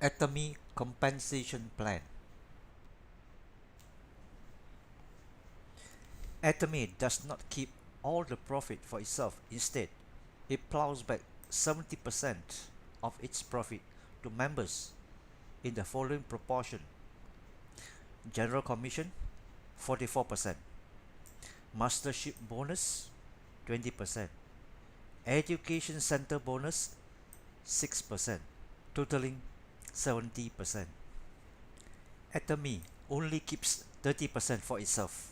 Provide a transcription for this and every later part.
Atomy compensation plan. Atomy does not keep all the profit for itself. Instead, it plows back 70% of its profit to members in the following proportion: general commission 44%, mastership bonus 20%, education center bonus 6%, totaling 70%. Atomy only keeps 30% for itself.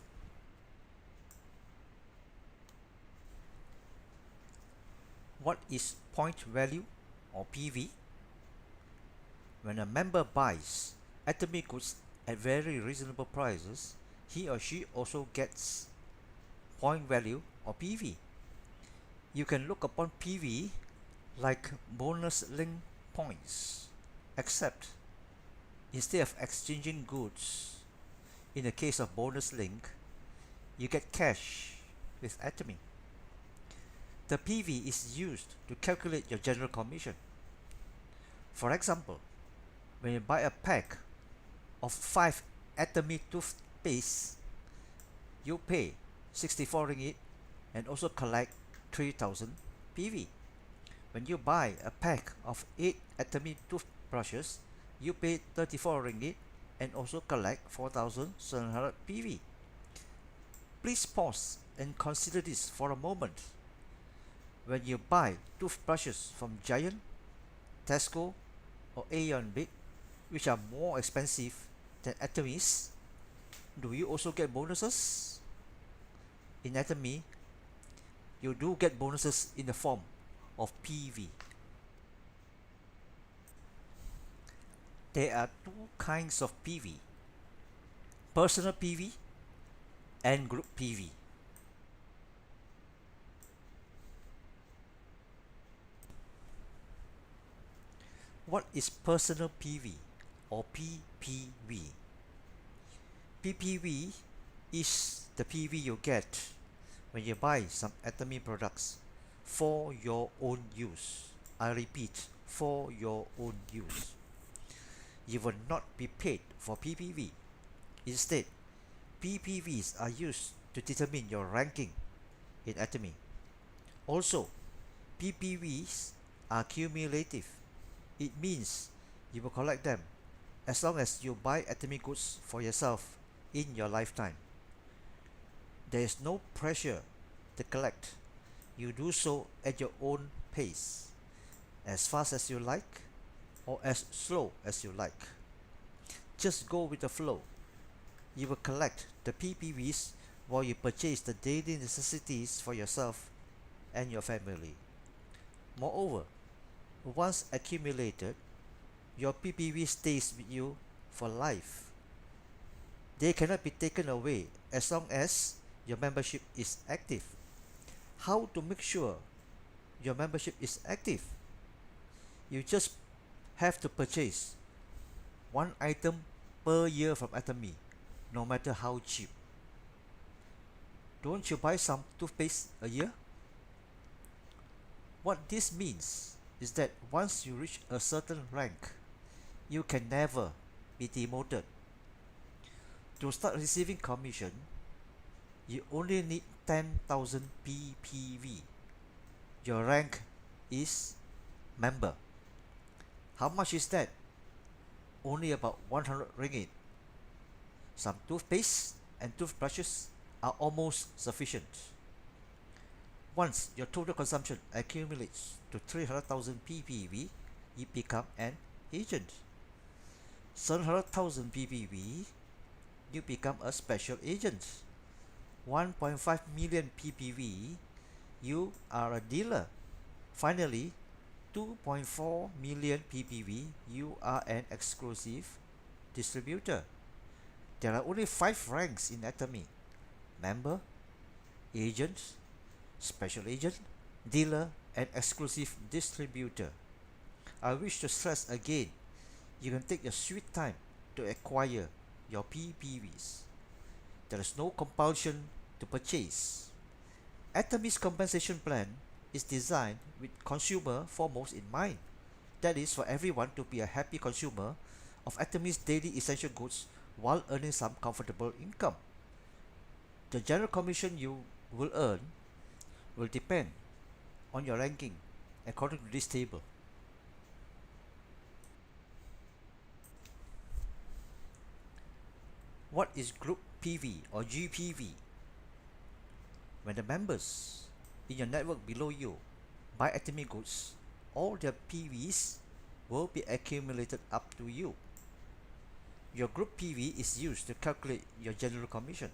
What is point value or PV? When a member buys Atomy goods at very reasonable prices, he or she also gets point value or PV. You can look upon PV like bonus link points, except instead of exchanging goods, in the case of bonus link, you get cash with Atomy. The PV is used to calculate your general commission. For example, when you buy a pack of 5 Atomy toothpaste, you pay 64 ringgit and also collect 3000 PV. When you buy a pack of 8 Atomy toothbrushes, you pay 34 ringgit and also collect 4700 PV. Please pause and consider this for a moment. When you buy toothbrushes from Giant, Tesco or Aeon Big, which are more expensive than Atomy's, do you also get bonuses? In Atomy, you do get bonuses in the form of PV. There are two kinds of PV: personal PV and group PV. What is personal PV or PPV? PPV is the PV you get when you buy some Atomy products for your own use. I repeat, for your own use. You will not be paid for PPV. Instead, PPVs are used to determine your ranking in Atomy. Also, PPVs are cumulative. It means you will collect them as long as you buy Atomy goods for yourself in your lifetime. There is no pressure to collect. You do so at your own pace, as fast as you like or as slow as you like. Just go with the flow. You will collect the PPVs while you purchase the daily necessities for yourself and your family. Moreover, once accumulated, your PPV stays with you for life. They cannot be taken away as long as your membership is active. How to make sure your membership is active? You just have to purchase one item per year from Atomy, no matter how cheap. Don't you buy some toothpaste a year? What this means is that once you reach a certain rank, you can never be demoted. To start receiving commission, you only need 10,000 PPV. Your rank is member. How much is that? Only about 100 ringgit. Some toothpaste and toothbrushes are almost sufficient. Once your total consumption accumulates to 300,000 PPV, you become an agent. 700,000 PPV, you become a special agent. 1.5 million PPV, you are a dealer. Finally, 2.4 million PPV, you are an exclusive distributor. There are only 5 ranks in Atomy: member, agent, special agent, dealer, and exclusive distributor. I wish to stress again, you can take your sweet time to acquire your PPVs. There is no compulsion to purchase. Atomy's compensation plan is designed with consumer foremost in mind. that is for everyone to be a happy consumer of Atomy's daily essential goods while earning some comfortable income. The general commission you will earn will depend on your ranking according to this table. What is group PV or GPV? When the members in your network below you buy Atomy goods, all their PVs will be accumulated up to you. Your group PV is used to calculate your general commission.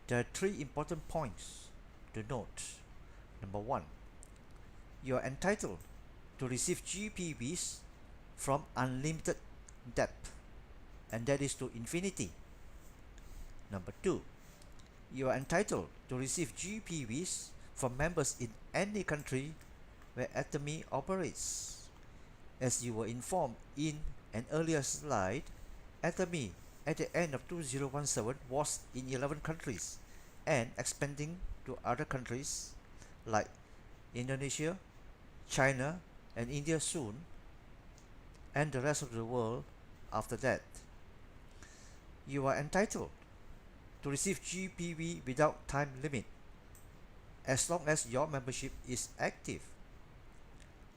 There are three important points to note. Number one, you are entitled to receive GPVs from unlimited depth, and that is to infinity. Number two, you are entitled to receive GPVs from members in any country where Atomy operates. As you were informed in an earlier slide, Atomy at the end of 2017 was in 11 countries and expanding to other countries like Indonesia, China, and India soon, and the rest of the world after that. You are entitled to receive GPV without time limit as long as your membership is active.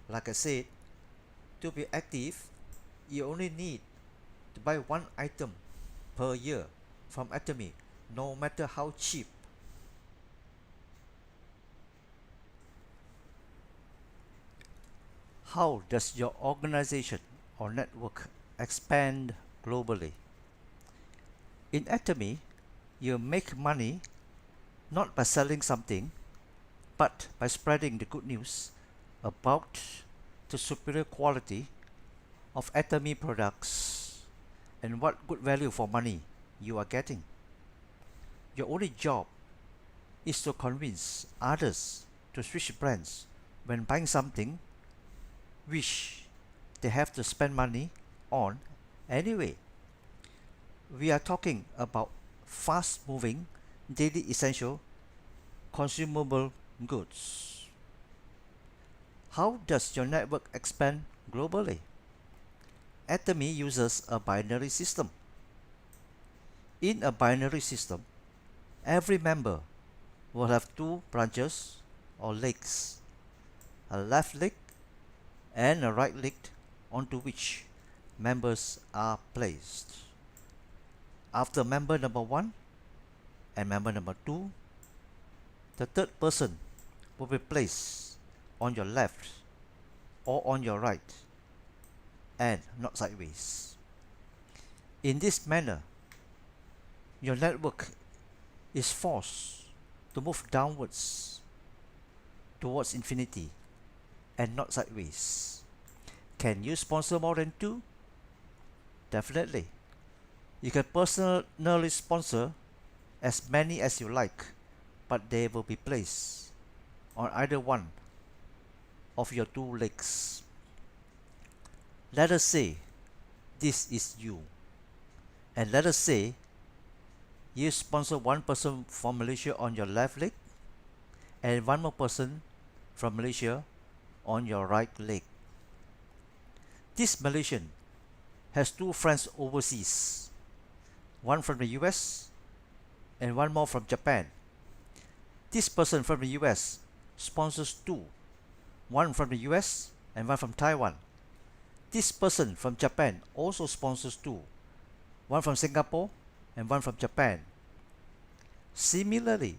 Like I said, to be active, you only need to buy one item per year from Atomy, no matter how cheap. How does your organization or network expand globally? In Atomy, you make money not by selling something, but by spreading the good news about the superior quality of Atomy products and what good value for money you are getting. Your only job is to convince others to switch brands when buying something which they have to spend money on anyway. We are talking about fast moving daily essential consumable goods. How does your network expand globally? Atomy uses a binary system. In a binary system, every member will have two branches or legs, a left leg and a right leg onto which members are placed. After member number 1 and member number 2, the third person will be placed on your left or on your right and not sideways. In this manner, your network is forced to move downwards towards infinity and not sideways. Can you sponsor more than 2? Definitely. You can personally sponsor as many as you like, but they will be placed on either one of your 2 legs. Let us say this is you, and let us say you sponsor one person from Malaysia on your left leg and one more person from Malaysia on your right leg. This Malaysian has 2 friends overseas, one from the US and one more from Japan. This person from the US sponsors 2, one from the US and one from Taiwan. This person from Japan also sponsors 2, one from Singapore and one from Japan. Similarly,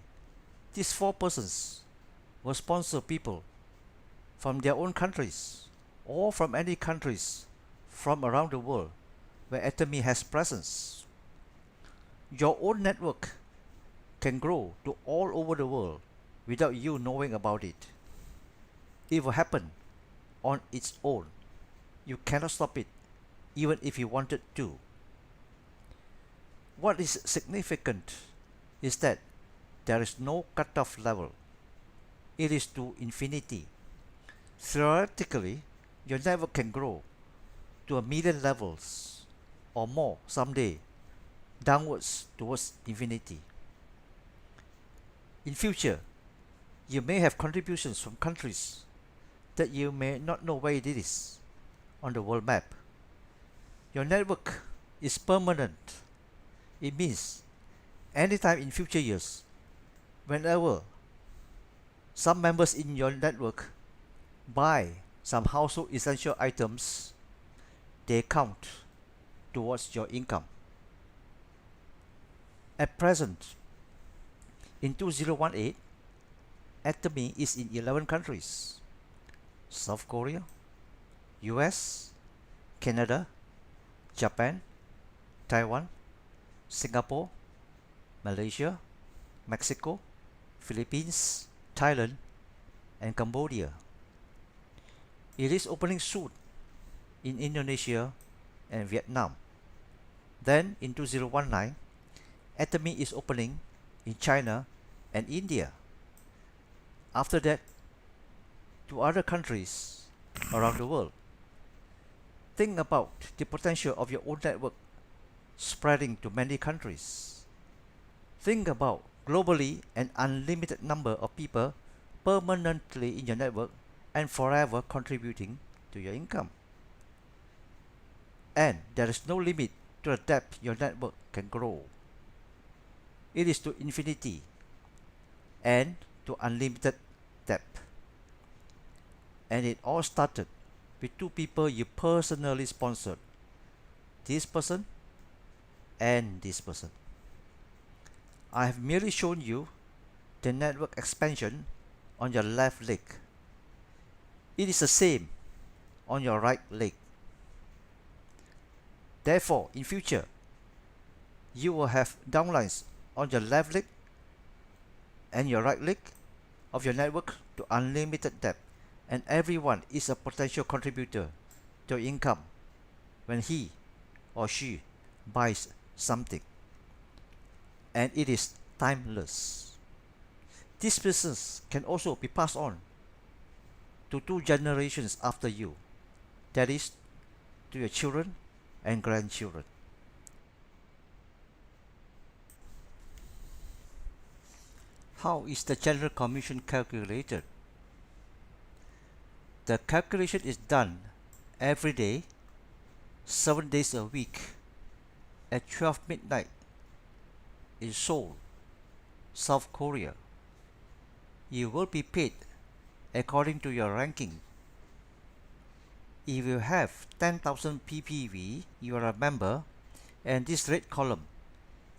these 4 persons will sponsor people from their own countries or from any countries from around the world where Atomy has presence. Your own network can grow to all over the world without you knowing about it. It will happen on its own. You cannot stop it, even if you wanted to. What is significant is that there is no cutoff level. It is to infinity. Theoretically, your network can grow to 1,000,000 levels or more someday, downwards towards infinity. In future, you may have contributions from countries that you may not know where it is, on the world map. Your network is permanent. It means anytime in future years, whenever some members in your network buy some household essential items, they count towards your income. At present, in 2018, Atomy is in 11 countries: South Korea, US, Canada, Japan, Taiwan, Singapore, Malaysia, Mexico, Philippines, Thailand, and Cambodia. It is opening soon in Indonesia and Vietnam. Then in 2019, Atomy is opening in China and India. After that, to other countries around the world. Think about the potential of your own network spreading to many countries. Think about globally an unlimited number of people permanently in your network and forever contributing to your income. And there is no limit to the depth your network can grow. It is to infinity and to unlimited depth. And it all started with two people you personally sponsored. This person and this person. I have merely shown you the network expansion on your left leg. It is the same on your right leg. Therefore, in future, you will have downlines on your left leg and your right leg of your network to unlimited depth, and everyone is a potential contributor to income when he or she buys something, and it is timeless. This business can also be passed on to 2 generations after you, that is, to your children and grandchildren. How is the general commission calculated? The calculation is done every day, 7 days a week, at 12 midnight in Seoul, South Korea. You will be paid according to your ranking. If you have 10,000 ppv, you are a member, and this red column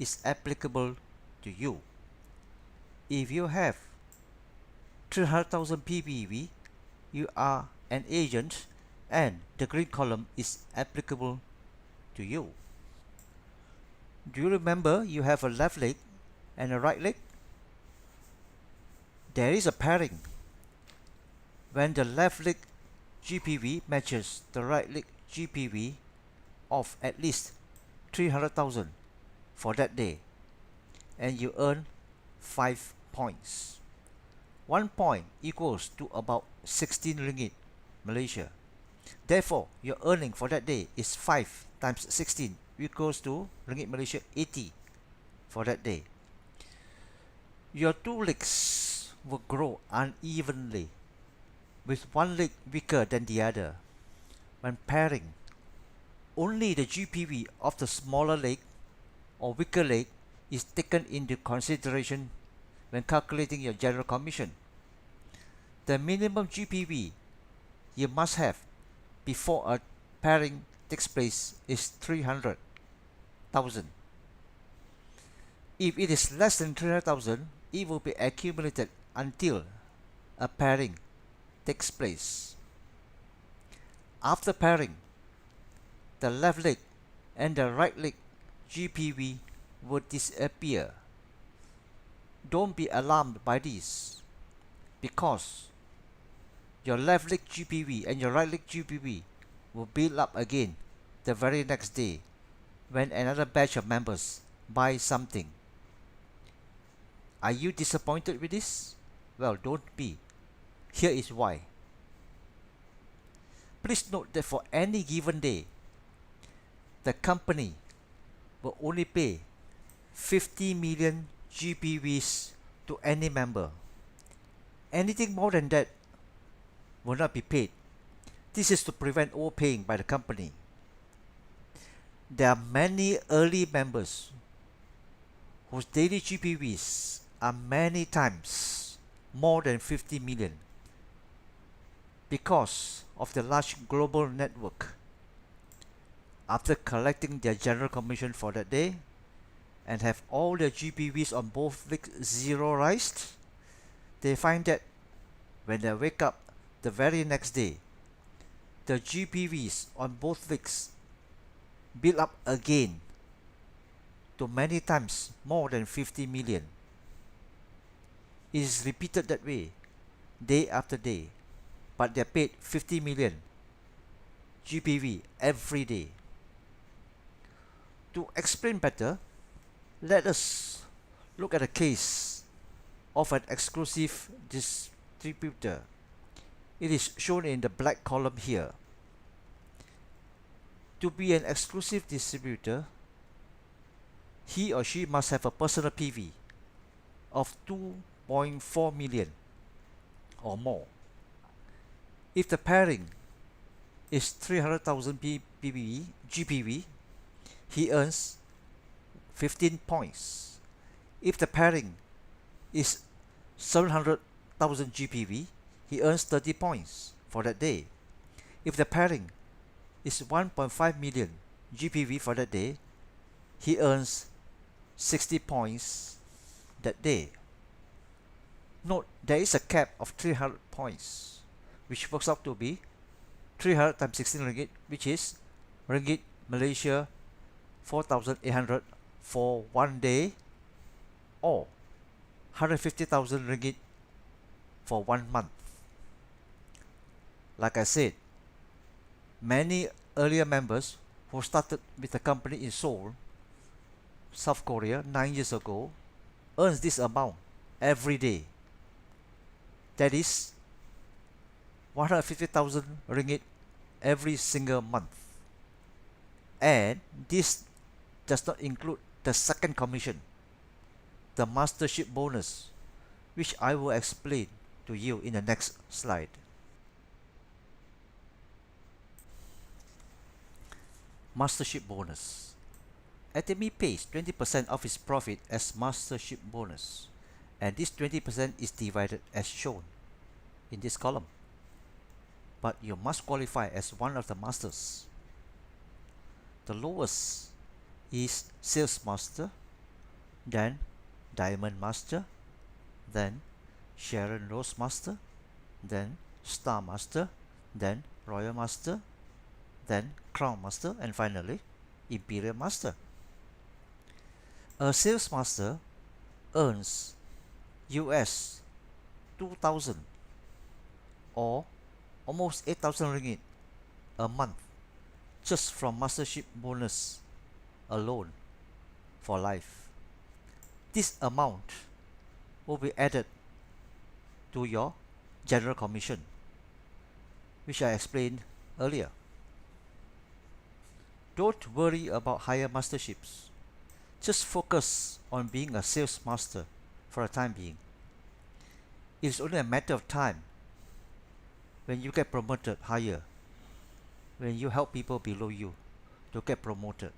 is applicable to you. If you have 300,000 ppv, you are an agent, and the green column is applicable to you. Do you remember you have a left leg and a right leg? There is a pairing. When the left leg GPV matches the right leg GPV of at least 300,000 for that day, and you earn 5 points. 1 point equals to about 16 ringgit Malaysia. Therefore, your earning for that day is 5 times 16 equals to ringgit Malaysia 80 for that day. Your 2 legs will grow unevenly, with one leg weaker than the other. When pairing, only the GPV of the smaller leg or weaker leg is taken into consideration when calculating your general commission. The minimum GPV you must have before a pairing takes place is 300,000. If it is less than 300,000, it will be accumulated until a pairing takes place. After pairing, the left leg and the right leg GPV will disappear. Don't be alarmed by this, because your left leg GPV and your right leg GPV will build up again the very next day when another batch of members buy something. Are you disappointed with this? Well, don't be. Here is why. Please note that for any given day, the company will only pay 50 million GPVs to any member. Anything more than that will not be paid. This is to prevent overpaying by the company. There are many early members whose daily GPVs are many times more than 50 million because of the large global network. After collecting their general commission for that day and have all their GPVs on both weeks zeroized, they find that when they wake up the very next day, the GPVs on both weeks build up again to many times more than 50 million. It is repeated that way, day after day, but they're paid 50 million GPV every day. To explain better, let us look at a case of an exclusive distributor. It is shown in the black column here. To be an exclusive distributor, he or she must have a personal PV of 2.4 million or more. If the pairing is 300,000 GPV, he earns 15 points. If the pairing is 700,000 GPV, he earns 30 points for that day. If the pairing is 1.5 million GPV for that day, he earns 60 points that day. Note, there is a cap of 300 points, which works out to be 300 times 16 ringgit, which is ringgit Malaysia 4,800 for one day, or 150,000 ringgit for 1 month. Like I said, many earlier members who started with the company in Seoul, South Korea 9 years ago, earns this amount every day. That is 150,000 ringgit every single month. And this does not include the second commission, the mastership bonus, which I will explain to you in the next slide. Mastership bonus. Atomy pays 20% of its profit as mastership bonus, and this 20% is divided as shown in this column. But you must qualify as one of the masters. The lowest is Sales Master, then Diamond Master, then Sharon Rose Master, then Star Master, then Royal Master, then Crown Master, and finally Imperial Master. A Sales Master earns US 2,000 or almost 8,000 ringgit a month just from mastership bonus alone for life. This amount will be added to your general commission, which I explained earlier. Don't worry about higher masterships. Just focus on being a sales master for a time being. It's only a matter of time when you get promoted higher, when you help people below you to get promoted.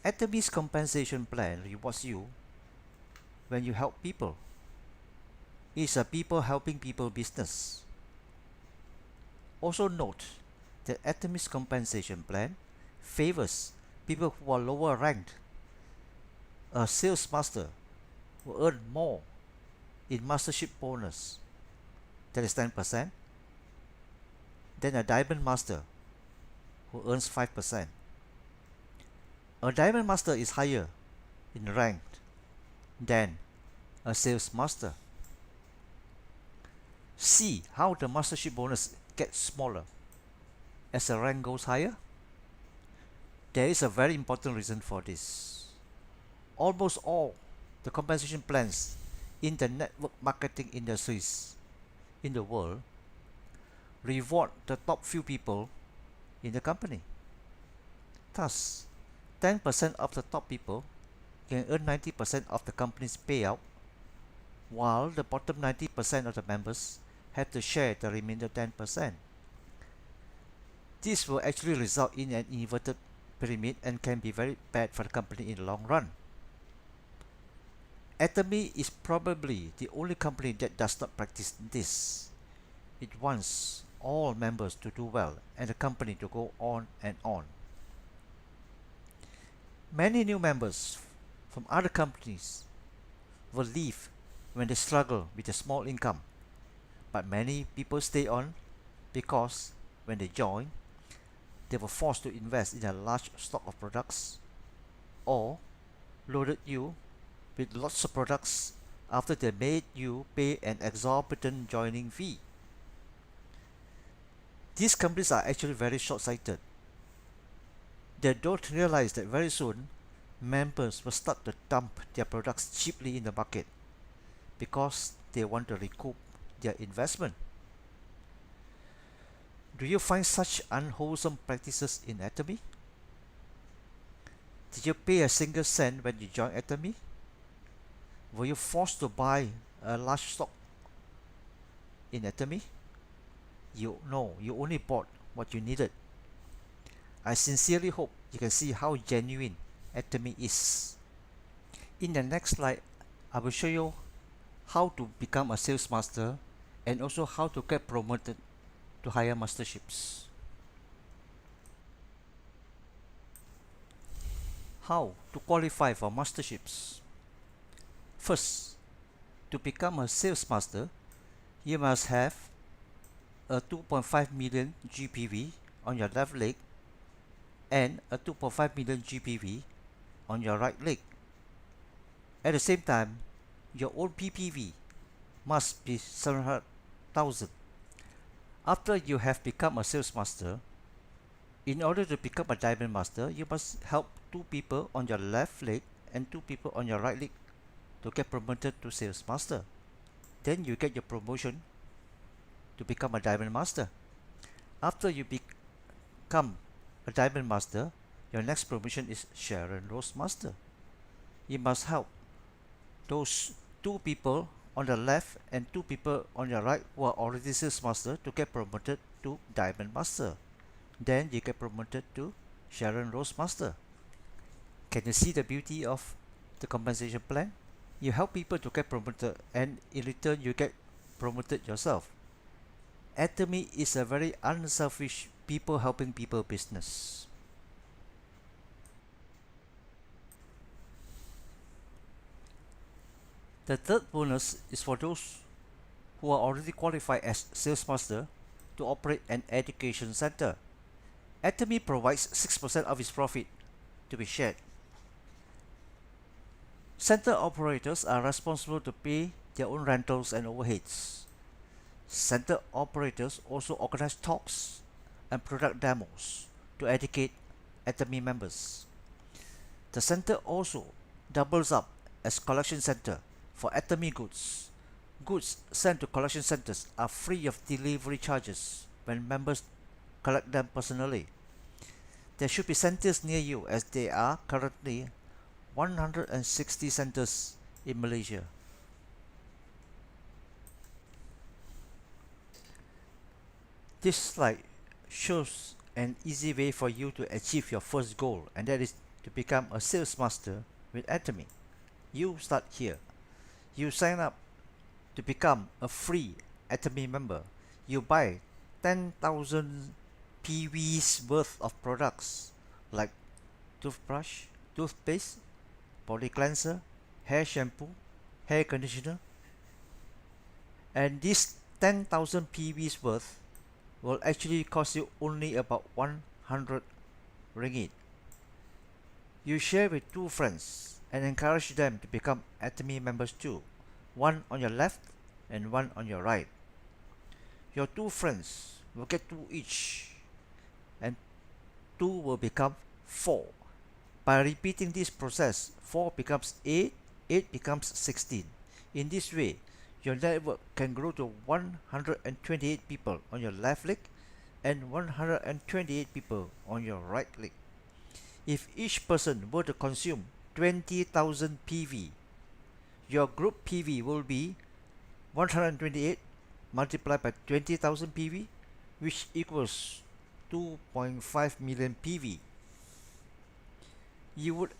Atomy's compensation plan rewards you when you help people. It's a people helping people business. Also note that Atomy's compensation plan favors people who are lower ranked. A sales master will earn more in mastership bonus, that is 10%, than a diamond master who earns 5%. A diamond master is higher in rank than a sales master. See how the mastership bonus gets smaller as the rank goes higher. There is a very important reason for this. Almost all the compensation plans in the network marketing industries in the world reward the top few people in the company. Thus, 10% of the top people can earn 90% of the company's payout, while the bottom 90% of the members have to share the remainder 10%. This will actually result in an inverted pyramid and can be very bad for the company in the long run. Atomy is probably the only company that does not practice this. It wants all members to do well and the company to go on and on. Many new members from other companies will leave when they struggle with a small income, but many people stay on because when they join, they were forced to invest in a large stock of products or loaded you with lots of products after they made you pay an exorbitant joining fee. These companies are actually very short-sighted. They don't realize that very soon members will start to dump their products cheaply in the market because they want to recoup their investment. Do you find such unwholesome practices in Atomy? Did you pay a single cent when you joined Atomy? Were you forced to buy a large stock in Atomy? You only bought what you needed. I sincerely hope you can see how genuine Atomy is. In the next slide, I will show you how to become a sales master and also how to get promoted to higher masterships. How to qualify for masterships? First, to become a sales master, you must have a 2.5 million GPV on your left leg and a 2.5 million GPV on your right leg. At the same time, your own PPV must be 700,000. After you have become a sales master, in order to become a diamond master, you must help 2 people on your left leg and 2 people on your right leg to get promoted to sales master. Then you get your promotion to become a diamond master. After you become a diamond master, your next promotion is Sharon Rose Master. You must help those 2 people on the left and 2 people on your right who are already sales master to get promoted to diamond master. Then you get promoted to Sharon Rose Master. Can you see the beauty of the compensation plan? You help people to get promoted and in return you get promoted yourself. Atomy is a very unselfish people helping people business. The third bonus is for those who are already qualified as sales master to operate an education center. Atomy provides 6% of its profit to be shared. Center operators are responsible to pay their own rentals and overheads. Center operators also organize talks and product demos to educate Atomy members. The center also doubles up as collection center for Atomy goods. Goods sent to collection centers are free of delivery charges when members collect them personally. There should be centers near you as there are currently 160 centers in Malaysia. This slide shows an easy way for you to achieve your first goal, and that is to become a sales master with Atomy. You start here. You sign up to become a free Atomy member. You buy 10,000 PVs worth of products like toothbrush, toothpaste, body cleanser, hair shampoo, hair conditioner, and this 10,000 PVs worth will actually cost you only about 100 ringgit. You share with 2 friends and encourage them to become Atomy members too, one on your left and one on your right. Your 2 friends will get 2 each and 2 will become 4. By repeating this process, 4 becomes 8, 8 becomes 16. In this way, your network can grow to 128 people on your left leg and 128 people on your right leg. If each person were to consume 20,000 PV, your group PV will be 128 multiplied by 20,000 PV, which equals 2.5 million PV. You would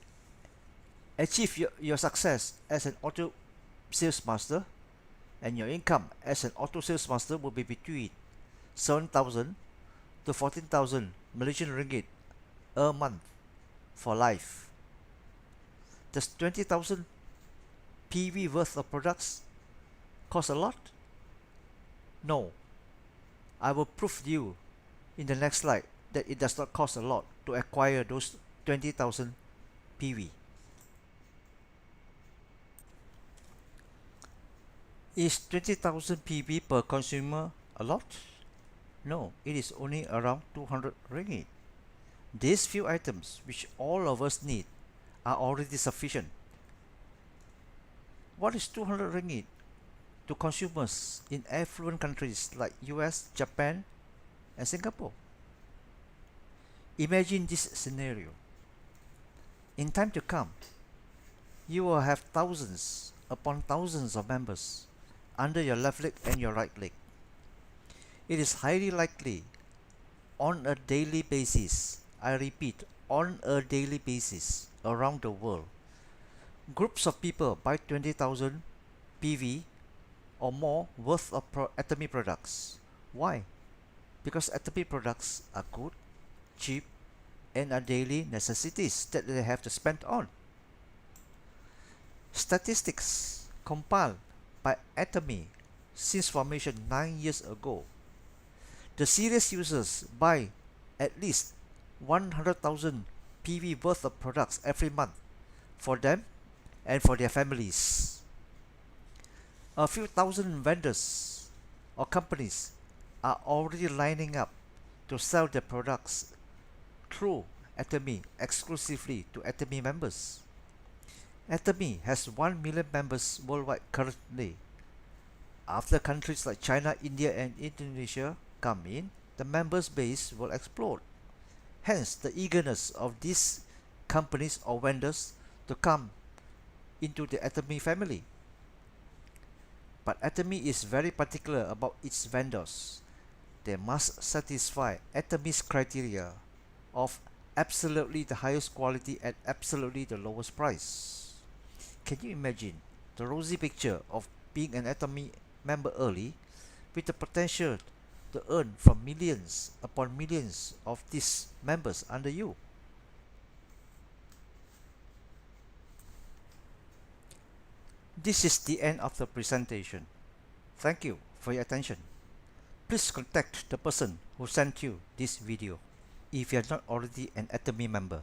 achieve your success as an auto sales master, and your income as an auto sales master will be between 7,000 to 14,000 Malaysian ringgit a month for life. Does 20,000 PV worth of products cost a lot? No. I will prove to you in the next slide that it does not cost a lot to acquire those 20,000 PV. Is 20,000 PV per consumer a lot? No, it is only around 200 ringgit. These few items which all of us need are already sufficient. What is 200 ringgit to consumers in affluent countries like US, Japan, and Singapore? Imagine this scenario. In time to come, you will have thousands upon thousands of members under your left leg and your right leg. It is highly likely on a daily basis, I repeat, on a daily basis around the world, groups of people buy 20,000 PV or more worth of Atomy products. Why? Because Atomy products are good, cheap, and are daily necessities that they have to spend on. Statistics compiled by Atomy since formation 9 years ago. The serious users buy at least 100,000 PV worth of products every month for them and for their families. A few thousand vendors or companies are already lining up to sell their products through Atomy exclusively to Atomy members. Atomy has 1 million members worldwide currently. After countries like China, India, and Indonesia come in, the members base will explode. Hence, the eagerness of these companies or vendors to come into the Atomy family. But Atomy is very particular about its vendors. They must satisfy Atomy's criteria of absolutely the highest quality at absolutely the lowest price. Can you imagine the rosy picture of being an Atomy member early with the potential to earn from millions upon millions of these members under you? This is the end of the presentation. Thank you for your attention. Please contact the person who sent you this video if you are not already an Atomy member.